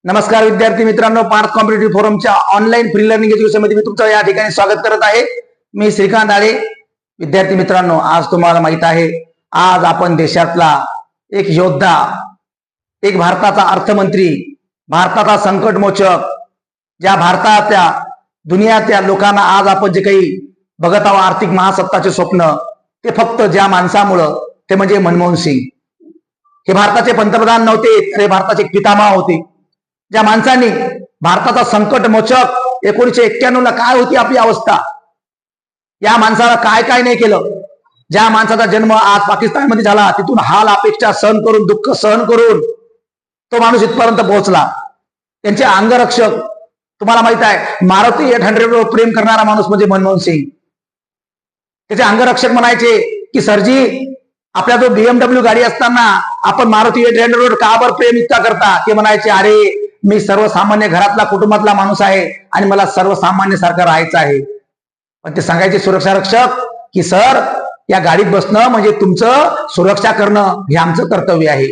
नमस्कार विद्यार्थी मित्रांनो, पार्थ कॉम्पिटिटिव्ह फोरमच्या ऑनलाईन फ्री लर्निंग एज्युकेशन मध्ये मी तुमचं या ठिकाणी स्वागत करत आहे. मी श्रीकांत आळे. विद्यार्थी मित्रांनो, आज तुम्हाला माहित आहे, आज आपण देशातला एक योद्धा, एक भारताचा अर्थमंत्री, भारताचा संकटमोचक, ज्या भारताच्या दुनियाच्या लोकांना आज आपण जे काही बघत आहोत आर्थिक महासत्ताचे स्वप्न, ते फक्त ज्या माणसामुळं, ते म्हणजे मनमोहन सिंग. हे भारताचे पंतप्रधान नव्हते, तर हे भारताचे पितामह होते. ज्या माणसांनी भारताचा संकटमोचक 1991 ला काय होती आपली अवस्था, या माणसाला काय काय नाही केलं. ज्या माणसाचा जन्म आज पाकिस्तानमध्ये झाला, तिथून हाल अपेक्षा सहन करून, दुःख सहन करून तो माणूस इथपर्यंत पोहोचला. त्यांचे अंगरक्षक तुम्हाला माहित आहे, मारुती 800 वर प्रेम करणारा माणूस म्हणजे मनमोहन सिंग. त्याचे अंगरक्षक म्हणायचे की सरजी, आपल्या जो BMW गाडी असताना आपण मारुती 800 वर का बर प्रेम इतका करता. ते म्हणायचे, अरे मी सर्वसामान्य घरातला कुटुंबातला माणूस आहे आणि मला सर्वसामान्य सारखं राहायचं आहे. पण ते सांगायचे सुरक्षा रक्षक की सर, या गाडीत बसणं म्हणजे तुमचं सुरक्षा करणं हे आमचं कर्तव्य आहे.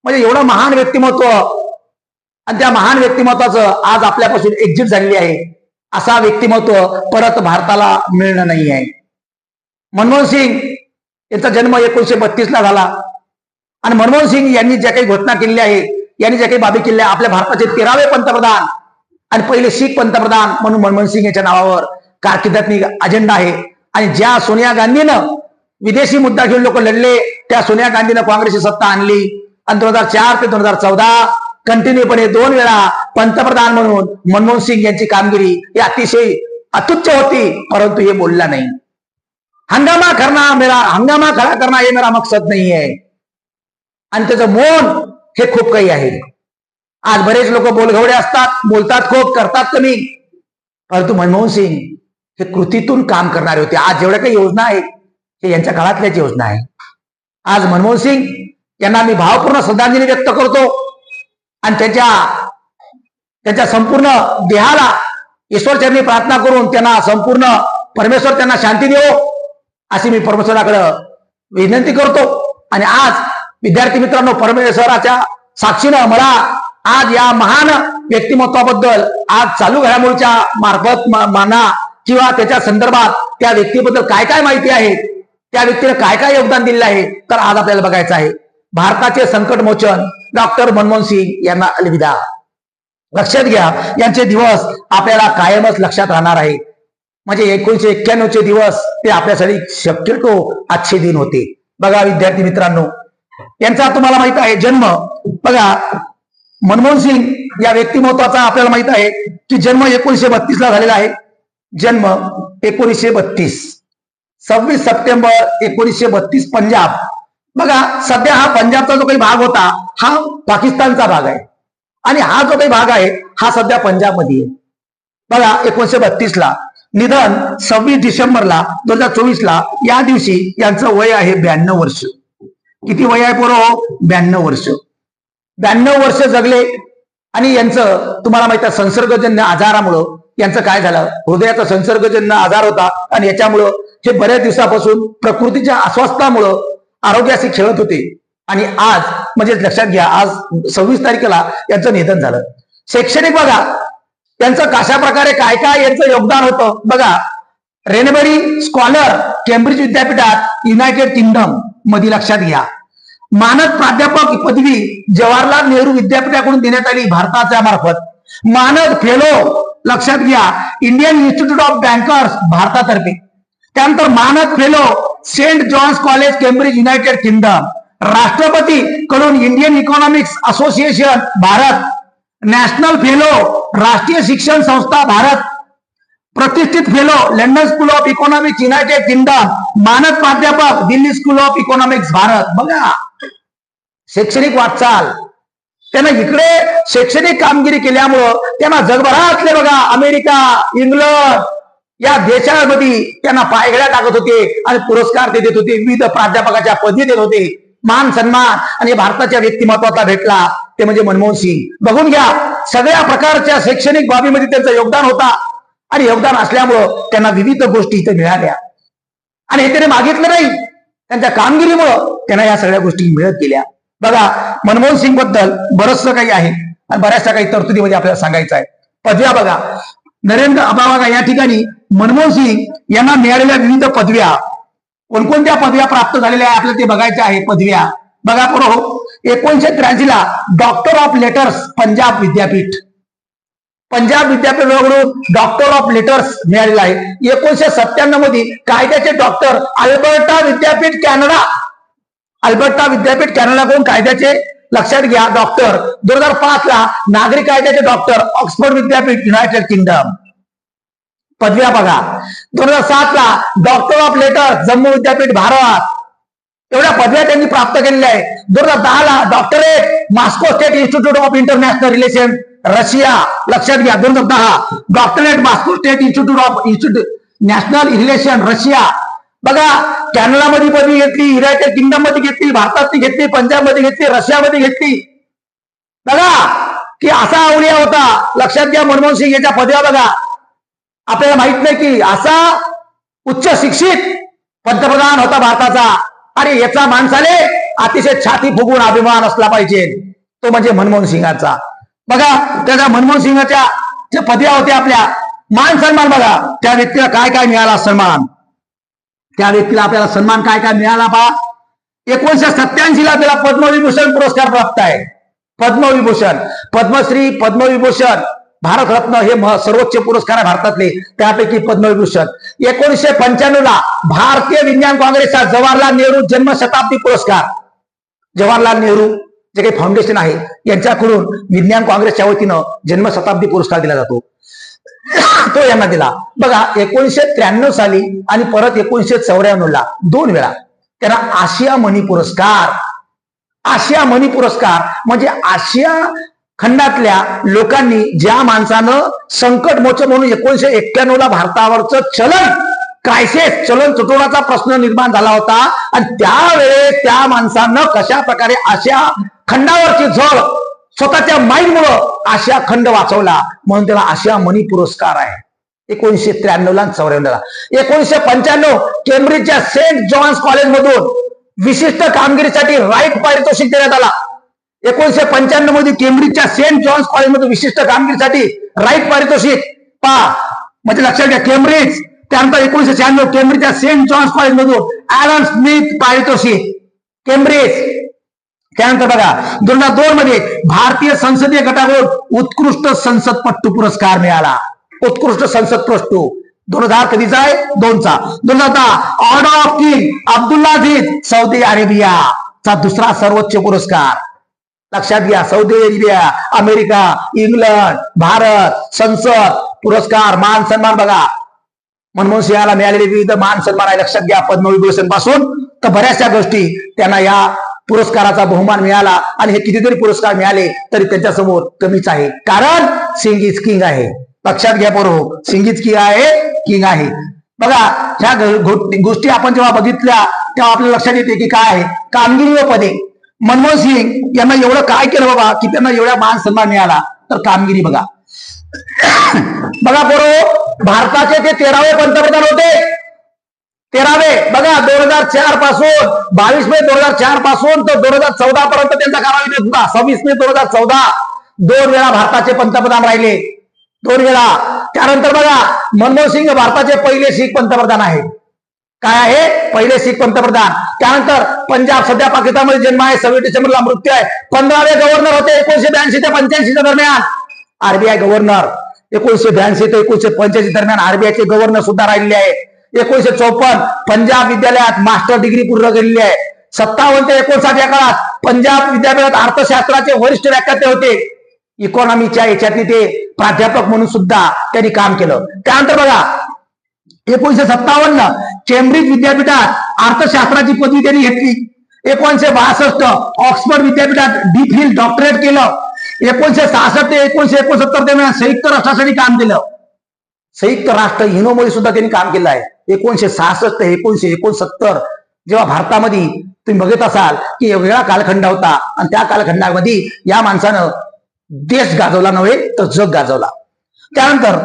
म्हणजे एवढं महान व्यक्तिमत्व, आणि त्या महान व्यक्तिमत्वाचं आज आपल्यापासून एक्झिट झालेली आहे. असा व्यक्तिमत्व परत भारताला मिळणं नाही आहे. मनमोहन सिंग यांचा जन्म 1932 ला झाला, आणि मनमोहन सिंग यांनी ज्या काही घोषणा केलेल्या आहे, यांनी ज्या काही बाबी केल्या, आपल्या भारताचे 13वे पंतप्रधान आणि पहिले शीख पंतप्रधान म्हणून मनमोहन सिंग यांच्या नावावर कारकिर्दीतनी अजेंडा आहे. आणि ज्या सोनिया गांधीनं विदेशी मुद्दा घेऊन लोक लढले, त्या सोनिया गांधीनं काँग्रेसची सत्ता आणली, आणि 2004 ते 2014 कंटिन्यूपणे 2 वेळा पंतप्रधान म्हणून मनमोहन सिंग यांची कामगिरी ही अतिशय अत्युच्च होती, परंतु हे बोलला नाही. हंगामा खड़ा करना ये मेरा मकसद नहीं है. आणि त्याचं मौन हे खूप काही आहे. आज बरेच लोक बोलघवडे असतात, बोलतात खूप, करतात कमी, परंतु मनमोहन सिंग हे कृतीतून काम करणारे होते. आज जेवढ्या काही योजना आहेत, हे यांच्या काळातल्याच योजना आहे. आज मनमोहन सिंग यांना मी भावपूर्ण श्रद्धांजली व्यक्त करतो, आणि त्यांच्या संपूर्ण देहाला ईश्वरचरणी प्रार्थना करून त्यांना संपूर्ण परमेश्वर त्यांना शांती देवो अशी मी परमेश्वराकडे विनंती करतो. आणि आज विद्यार्थी मित्रांनो, परमेश्वराच्या साक्षीनं मला आज या महान व्यक्तिमत्वाबद्दल, आज चालू घडामोडीच्या मार्फत म्हणा किंवा त्याच्या संदर्भात त्या व्यक्तीबद्दल काय काय माहिती आहे, त्या व्यक्तीने काय काय योगदान दिलेलं आहे, तर आज आपल्याला बघायचं आहे. भारताचे संकटमोचन डॉक्टर मनमोहन सिंग यांना अलविदा. लक्षात घ्या, यांचे दिवस आपल्याला कायमच लक्षात राहणार आहे. म्हणजे 1991 चे दिवस ते आपल्यासाठी शक्यतो आजचे दिन होते. बघा विद्यार्थी मित्रांनो, यांचा तुम्हाला माहित आहे जन्म. बघा, मनमोहन सिंग या व्यक्तिमत्वाचा आपल्याला माहित आहे की जन्म 1932 ला झालेला आहे. जन्म 1932, 26 सप्टेंबर 1932, पंजाब. बघा, सध्या हा पंजाबचा जो काही भाग होता, हा पाकिस्तानचा भाग आहे, आणि हा जो काही भाग आहे, हा सध्या पंजाबमध्ये आहे. बघा, 1932 ला निधन 26 डिसेंबरला 2024 ला, या दिवशी यांचं वय आहे 92 वर्ष. किती वय आहे पोरो? 92 वर्ष. 92 वर्ष जगले, आणि यांचं तुम्हाला माहिती आहे संसर्गजन्य आजारामुळं यांचं काय झालं, हृदयाचा संसर्गजन्य आजार होता, आणि याच्यामुळं हे बऱ्याच दिवसापासून प्रकृतीच्या अस्वस्थामुळं आरोग्याशी खेळत होते. आणि आज म्हणजे लक्षात घ्या, आज 26 तारखेला यांचं निधन झालं. शैक्षणिक बघा, त्यांचं कशा प्रकारे काय काय यांचं योगदान होतं. बघा, रेनबरी स्कॉलर केम्ब्रिज विद्यापीठात युनायटेड किंगडम मध्ये, लक्षात घ्या, मानद प्राध्यापक पदवी जवाहरलाल नेहरू विद्यापीठाकडून देण्यात आली भारताच्या मार्फत. मानद फेलो, लक्षात घ्या, इंडियन इन्स्टिट्यूट ऑफ बँकर्स भारतातर्फे. त्यानंतर मानद fellow Saint John's college Cambridge United Kingdom. राष्ट्रपती कडून Indian economics association Bharat. National fellow राष्ट्रीय शिक्षण संस्था भारत. प्रतिष्ठित fellow London school of economics United Kingdom. मानद प्राध्यापक Delhi school of economics Bharat. बघा, शैक्षणिक वाटचाल, त्यांना इकडे शैक्षणिक कामगिरी केल्यामुळं त्यांना जगभरातले बघा, अमेरिका, इंग्लंड या देशांमध्ये त्यांना पायघड्या टाकत होते, आणि पुरस्कार ते देत होते, विविध प्राध्यापकाच्या पदवी देत होते, मान सन्मान. आणि भारताच्या व्यक्तिमत्वाचा भेटला ते म्हणजे मनमोहन सिंग. बघून घ्या, सगळ्या प्रकारच्या शैक्षणिक बाबीमध्ये त्यांचं योगदान होता, आणि योगदान असल्यामुळं त्यांना विविध गोष्टी इथे मिळाल्या, आणि हे त्याने मागितलं नाही, त्यांच्या कामगिरीमुळं त्यांना या सगळ्या गोष्टी मिळत गेल्या. बघा, मनमोहन सिंग बद्दल बरचसं काही आहे. आणि बऱ्याचशा काही तरतुदीमध्ये आपल्याला सांगायचं आहे. पदव्या बघा, नरेंद्र बघा या ठिकाणी मनमोहन सिंग यांना मिळालेल्या विविध पदव्या, कोणकोणत्या पदव्या प्राप्त झालेल्या आहे आपल्याला ते बघायच्या आहे. पदव्या बघा पुढे, 1983 ला डॉक्टर ऑफ लेटर्स पंजाब विद्यापीठ, पंजाब विद्यापीठाकडून डॉक्टर ऑफ लेटर्स मिळालेला आहे. 1997 मध्ये कायद्याचे डॉक्टर अल्बर्टा विद्यापीठ कॅनडा, अल्बर्टा विद्यापीठ कॅनडाकडून कायद्याचे लक्षात घ्या डॉक्टर. 2005 ला नागरिक कायद्याचे डॉक्टर ऑक्सफर्ड विद्यापीठ युनायटेड किंगडम. पदव्या बघा, 2007 ला डॉक्टर ऑफ लेटर्स जम्मू विद्यापीठ भारत, एवढ्या पदव्या त्यांनी प्राप्त केलेल्या आहे. 2010 ला doctorate Moscow state institute of international relation Russia, लक्षात घ्या. 2010 doctorate Moscow state institute of national relation Russia. बघा, कॅनडामध्ये पदवी घेतली, युनायटेड किंगडम मध्ये घेतली, भारतातली घेतली, पंजाब मध्ये घेतली, रशियामध्ये घेतली. बघा की असा अवलिया होता. लक्षात घ्या, मनमोहन सिंग याच्या पदव्या बघा. आपल्याला माहित नाही की असा उच्च शिक्षित पंतप्रधान होता भारताचा, आणि याचा माणसाने अतिशय छाती फुगून अभिमान असला पाहिजे, तो म्हणजे मनमोहन सिंगाचा. बघा त्याच्या मनमोहन सिंगाच्या ज्या पदव्या होत्या आपल्या, मान सन्मान बघा, त्या व्यक्तीला काय काय मिळाला सन्मान, त्या व्यक्तीला आपल्याला सन्मान काय काय मिळाला पहा. 1987 ला त्याला पद्मविभूषण पुरस्कार प्राप्त आहे. पद्मविभूषण, पद्मश्री, पद्मविभूषण, भारतरत्न हे सर्वोच्च पुरस्कार आहे भारतातले, त्यापैकी पद्मविभूषण. 1995 ला भारतीय विज्ञान काँग्रेसचा जवाहरलाल नेहरू जन्मशताब्दी पुरस्कार, जवाहरलाल नेहरू जे काही फाउंडेशन आहे यांच्याकडून विज्ञान काँग्रेसच्या वतीनं जन्मशताब्दी पुरस्कार दिला जातो, तो यांना दिला. बघा 1993 साली आणि परत 1994 ला 2 वेळा त्यांना आशिया मनी पुरस्कार, आशिया मनी पुरस्कार म्हणजे आशिया खंडातल्या लोकांनी, ज्या माणसानं संकट मोचन म्हणून 1991 ला भारतावरचं चलन क्रायसिस, चलन तुटवड्याचा प्रश्न निर्माण झाला होता, आणि त्यावेळेस त्या माणसानं कशा प्रकारे आशिया खंडावरची झळ स्वतःच्या माईंडमुळं आशिया खंड वाचवला, म्हणून त्याला आशिया मनी पुरस्कार आहे. 1993 ला 94 ला. 1995 केम्ब्रिजच्या सेंट जॉन्स कॉलेज मधून विशिष्ट कामगिरीसाठी राईट पारितोषिक देण्यात आला. 1995 मध्ये केम्ब्रिजच्या सेंट जॉन्स कॉलेज मधून विशिष्ट कामगिरीसाठी राईट पारितोषिक पहा, म्हणजे लक्षात घ्या केम्ब्रिज. त्यानंतर 1996 केम्ब्रिजच्या सेंट जॉन्स कॉलेज मधून ॲलन स्मिथ पारितोषिक केम्ब्रिज. त्यानंतर बघा 2002 मध्ये भारतीय संसदीय गटाकडून उत्कृष्ट संसदपटू पुरस्कार मिळाला. उत्कृष्ट संसदपटू 2000 कधीचा आहे? 2चा. 2010 order of king Abdulaziz Saudi अरेबियाचा दुसरा सर्वोच्च पुरस्कार. लक्षात घ्या, Saudi Arabia, America, England, Bharat, संसद पुरस्कार, मान सन्मान बघा. मनमोहन सिंहाला मिळालेले विविध मान सन्मान आहे. लक्षात घ्या, पद्मविभूषण पासून तर बऱ्याचशा गोष्टी त्यांना या पुरस्काराचा बहुमान मिळाला, आणि हे कितीतरी पुरस्कार मिळाले तरी त्यांच्या समोर कमीच आहे, कारण सिंग इज किंग आहे. लक्षात घ्या बरोबर, सिंग इज किंग आहे, किंग आहे. बघा ह्या गोष्टी आपण जेव्हा बघितल्या तेव्हा आपल्याला लक्षात येते की काय आहे कामगिरी व पदे. मनमोहन सिंग यांना एवढं काय केलं बाबा की त्यांना एवढा मान सन्मान मिळाला, तर कामगिरी बघा. बघा बरोबर, भारताचे ते 13वे पंतप्रधान होते. 13वे बघा, 2004 पासून 22 मे 2004 पासून तर 2014 पर्यंत त्यांचा कालावधी होता. 26 मे 2014 2 वेळा भारताचे पंतप्रधान राहिले, 2 वेळा. त्यानंतर बघा मनमोहन सिंग भारताचे पहिले शीख पंतप्रधान आहेत. काय आहे? पहिले शीख पंतप्रधान. त्यानंतर पंजाब सध्या पाकिस्तानमध्ये जन्म आहे, 26 डिसेंबरला मृत्यू आहे. 15वे गव्हर्नर होते 1982 ते 85 दरम्यान. आरबीआय गव्हर्नर 1982 ते 1985 दरम्यान आरबीआयचे गव्हर्नर सुद्धा राहिलेले आहे. 1954 पंजाब विद्यालयात मास्टर डिग्री पूर्ण केलेली आहे. 57 ते 59 या काळात पंजाब विद्यापीठात अर्थशास्त्राचे वरिष्ठ व्याख्याते होते. इकॉनॉमीच्या याच्यातले ते प्राध्यापक म्हणून सुद्धा त्यांनी काम केलं. त्यानंतर बघा 1957 केम्ब्रिज विद्यापीठात अर्थशास्त्राची पदवी त्यांनी घेतली. 1962 ऑक्सफर्ड विद्यापीठात डी.फिल डॉक्टरेट केलं. 1966 ते 1969 दरम्यान संयुक्त राष्ट्रासाठी काम केलं. संयुक्त राष्ट्र युनोमध्ये सुद्धा त्यांनी काम केलं आहे. 1966 ते 1969 जेव्हा भारतामध्ये तुम्ही बघत असाल की वेगळा कालखंड होता, आणि त्या कालखंडामध्ये या माणसानं देश गाजवला नव्हे तर जग गाजवला. त्यानंतर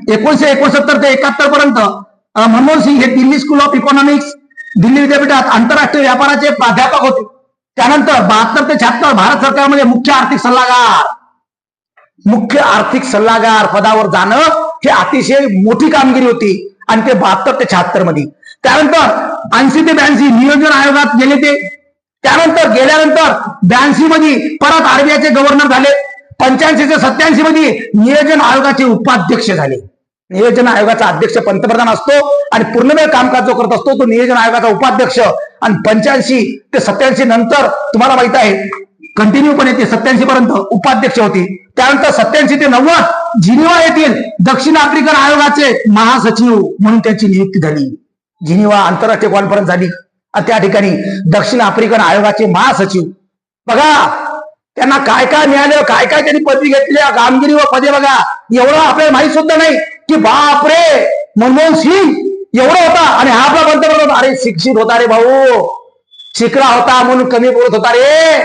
1969 ते 71 पर्यंत मनमोहन सिंग हे Delhi school of economics, Delhi विद्यापीठात आंतरराष्ट्रीय व्यापाराचे प्राध्यापक होते. त्यानंतर 72 ते 76 भारत सरकारमध्ये मुख्य आर्थिक सल्लागार पदावर जाणं हे अतिशय मोठी कामगिरी होती आणि ते 72 ते 76 मध्ये. त्यानंतर 80 ते 82 नियोजन आयोगात गेले ते. त्यानंतर गेल्यानंतर 82 मध्ये परत आरबीआयचे गव्हर्नर झाले. 85 ते 87 मध्ये नियोजन आयोगाचे उपाध्यक्ष झाले. नियोजन आयोगाचा अध्यक्ष पंतप्रधान असतो आणि पूर्णवेळ कामकाज जो करत असतो तो नियोजन आयोगाचा उपाध्यक्ष. आणि 85 ते 87 नंतर तुम्हाला माहित आहे कंटिन्यूपणे ते 87 पर्यंत उपाध्यक्ष होते. त्यानंतर 87 ते 90 जिनिव्हा येथील दक्षिण आफ्रिकन आयोगाचे महासचिव म्हणून त्यांची नियुक्ती झाली. जिनिव्हा आंतरराष्ट्रीय कॉन्फरन्स झाली आणि त्या ठिकाणी दक्षिण आफ्रिकन आयोगाचे महासचिव. बघा त्यांना काय काय मिळालं, काय काय त्यांनी पदवी घेतली, कामगिरी व पदे बघा. एवढं आपल्याला माहित सुद्धा नाही की बापरे मनमोहन सिंग एवढा होता आणि हा आपला पंतप्रधान. अरे शिक्षित होता रे भाऊ, शिकला होता म्हणून कमी बोलत होता रे.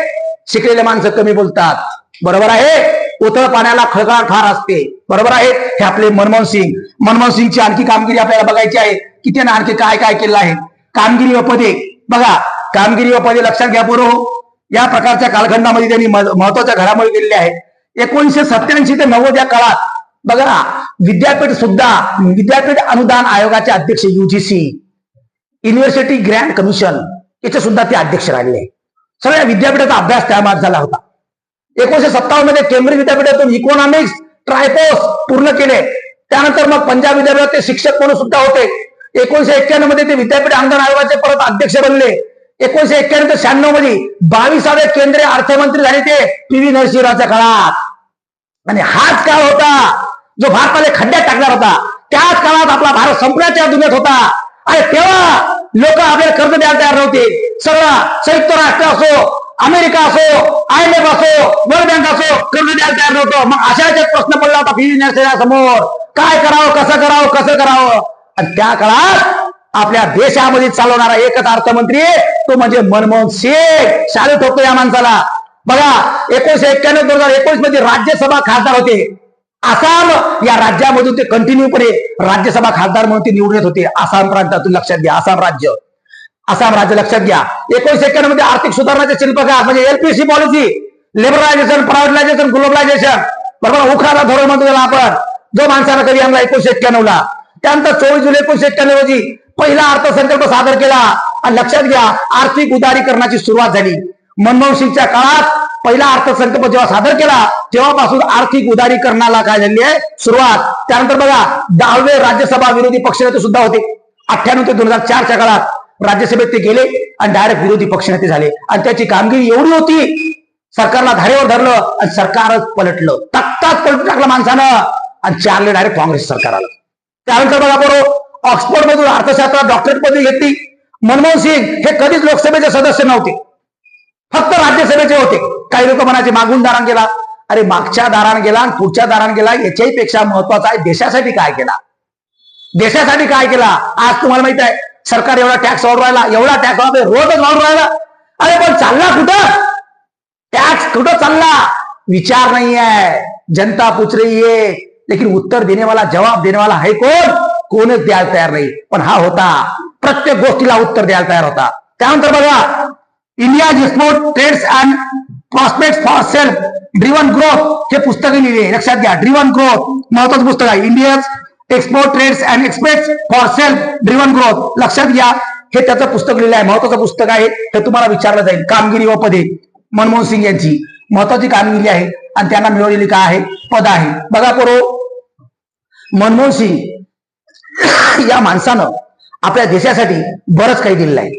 शिकलेले माणसं कमी बोलतात, बरोबर आहे. उथळ पाण्याला खळखळाट फार असते, बरोबर आहे. हे आपले मनमोहन सिंगची आणखी कामगिरी आपल्याला बघायची आहे की त्याने आणखी काय काय केलं आहे. कामगिरी व पदे बघा, कामगिरी व पदे लक्षात घ्या बरोबर. या प्रकारच्या कालखंडामध्ये त्यांनी महत्वाच्या घडामोडी केलेल्या आहेत. 1987 ते 90 या काळात बघा विद्यापीठ अनुदान आयोगाचे अध्यक्ष युजीसी, युनिव्हर्सिटी ग्रँट कमिशन याचे सुद्धा ते अध्यक्ष राहिले. सगळ्या विद्यापीठाचा अभ्यास त्यामात झाला होता. 1957 मध्ये केंब्रिज विद्यापीठातून इकॉनॉमिक्स ट्रायपोस पूर्ण केले. त्यानंतर मग पंजाब विद्यापीठात ते शिक्षक म्हणून सुद्धा होते. 1991 मध्ये ते विद्यापीठ अनुदान आयोगाचे परत अध्यक्ष बनले. 1991 ते 96 मध्ये 22वे केंद्रीय अर्थमंत्री झाले ते पी.व्ही. नरसिंहरावच्या काळात. आणि हाच काळ होता जो भारताला खड्ड्यात टाकणार होता. त्याच काळात आपला भारत संपण्याच्या दुनियेत होता. आणि तेव्हा लोक आपल्याला कर्ज द्यायला तयार नव्हते. सगळं संयुक्त राष्ट्र असो, अमेरिका असो, IMF असो, वर्ल्ड बँक असो, कर्ज द्यायला तयार नव्हतं. मग अशाच एक प्रश्न पडला होता पी.व्ही. नरसिंहरावासमोर, काय करावं, कसं करावं. आणि त्या काळात आपल्या देशामध्ये चालवणारा एकच अर्थमंत्री तो म्हणजे मनमोहन सिंग. शाळेत ठोकतो या माणसाला. बघा 1991-2019 मध्ये राज्यसभा खासदार होते. आसाम या राज्यामधून ते कंटिन्यूपणे राज्यसभा खासदार म्हणून ते निवडून येत होते. आसाम प्रांतातून लक्षात घ्या, आसाम राज्य लक्षात घ्या. 1991 मध्ये आर्थिक सुधारणाचे शिल्पकार म्हणजे LPC policy, liberalisation, privatisation, globalisation, बरोबर उखादा धोरण म्हणतो त्याला आपण, जो माणसानं कधी आणला 1991 ला. त्यानंतर 24 जुलै 1991 रोजी पहिला अर्थसंकल्प सादर केला. आणि लक्षात घ्या आर्थिक उदारीकरणाची सुरुवात झाली. मनमोहन सिंगच्या काळात पहिला अर्थसंकल्प जेव्हा सादर केला तेव्हापासून आर्थिक उदारीकरणाला काय झाली आहे सुरुवात. त्यानंतर बघा 10वे राज्यसभा विरोधी पक्षनेते सुद्धा होते. 98 ते 2004च्या काळात राज्यसभेत ते गेले आणि डायरेक्ट विरोधी पक्षनेते झाले. आणि त्याची कामगिरी एवढी होती सरकारला धारेवर धरलं आणि सरकारच पलटलं. तख्ताच पलटून टाकलं माणसानं आणि चारले डायरेक्ट काँग्रेस सरकार आलं. त्यानंतर बघा बरोबर ऑक्सफोर्ड मधून अर्थशास्त्रात डॉक्टरेट पदवी घेतली. मनमोहन सिंग हे कधीच लोकसभेचे सदस्य नव्हते, फक्त राज्यसभेचे होते. काही लोक म्हणायचे मागून दारान गेला. अरे मागच्या दारान गेला आणि पुढच्या दारान गेला याच्याही पेक्षा महत्वाचा आहे देशासाठी काय केला. आज तुम्हाला माहित आहे सरकार एवढा टॅक्स वाढवून राहिला, एवढा टॅक्स रोजच वाढून राहिला. अरे पण चालला कुठं, टॅक्स कुठं चालला विचार नहीं है. जनता पूछ रही है लेकिन उत्तर देने वाला, जवाब देने वाला है कोणच द्यायला तयार नाही. पण हा होता प्रत्येक गोष्टीला उत्तर द्यायला तयार होता. त्यानंतर बघा India export trades and prospect for self driven growth हे पुस्तक लिहिले. लक्षात घ्या ड्रिव्हन ग्रोथ महत्वाचं पुस्तक आहे. India export trades and expect for self driven growth लक्षात घ्या. हे त्याचं पुस्तक लिहिलं आहे, महत्वाचं पुस्तक आहे. हे तुम्हाला विचारलं जाईल. कामगिरी व पदे मनमोहन सिंग यांची महत्वाची कामगिरी आहे आणि त्यांना मिळवलेली काय आहे पद आहे. बघा मनमोहन सिंग या माणसानं आपल्या देशासाठी बरंच काही दिलेलं आहे.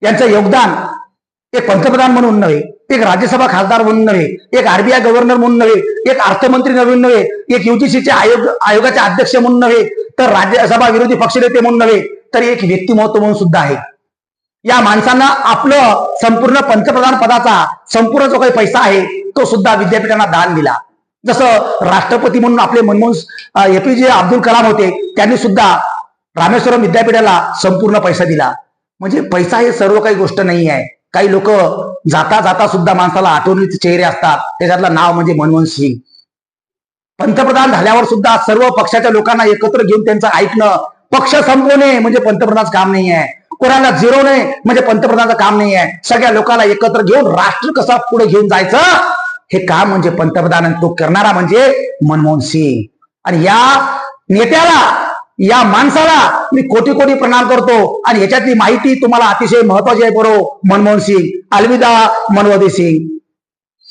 यांचं योगदान एक पंतप्रधान म्हणून नव्हे, एक राज्यसभा खासदार म्हणून नव्हे, एक RBI गव्हर्नर म्हणून नव्हे, एक अर्थमंत्री म्हणून नव्हे, एक UGCचे आयोगाचे अध्यक्ष म्हणून नव्हे, तर राज्यसभा विरोधी पक्षनेते म्हणून नव्हे, तर एक व्यक्तिमत्व म्हणून सुद्धा आहे. या माणसांना आपलं संपूर्ण पंतप्रधान पदाचा संपूर्ण जो काही पैसा आहे तो सुद्धा विद्यापीठांना दान दिला. जसं राष्ट्रपती म्हणून आपले मनमोहन APJ अब्दुल कलाम होते, त्यांनी सुद्धा रामेश्वरम विद्यापीठाला संपूर्ण पैसा दिला. म्हणजे पैसा हे सर्व काही गोष्ट नाही आहे. काही लोक जाता जाता सुद्धा माणसाला आठवणीचे चेहरे असतात, त्याच्यातलं नाव म्हणजे मनमोहन सिंग. पंतप्रधान झाल्यावर सुद्धा सर्व पक्षाच्या लोकांना एकत्र घेऊन त्यांचं ऐकणं, पक्ष संपवणे म्हणजे पंतप्रधानाचं काम नाही आहे. कोणाला जिरवणे म्हणजे पंतप्रधानाचं काम नाही आहे. सगळ्या लोकांना एकत्र घेऊन राष्ट्र कसा पुढे घेऊन जायचं हे काम म्हणजे पंतप्रधान, तो करणारा म्हणजे मनमोहन सिंग. आणि या नेत्याला, या माणसाला मी कोटी कोटी प्रणाम करतो. आणि याच्यातली माहिती तुम्हाला अतिशय महत्वाची आहे. बरोबर, मनमोहन सिंग. अलविदा मनमोहन सिंग.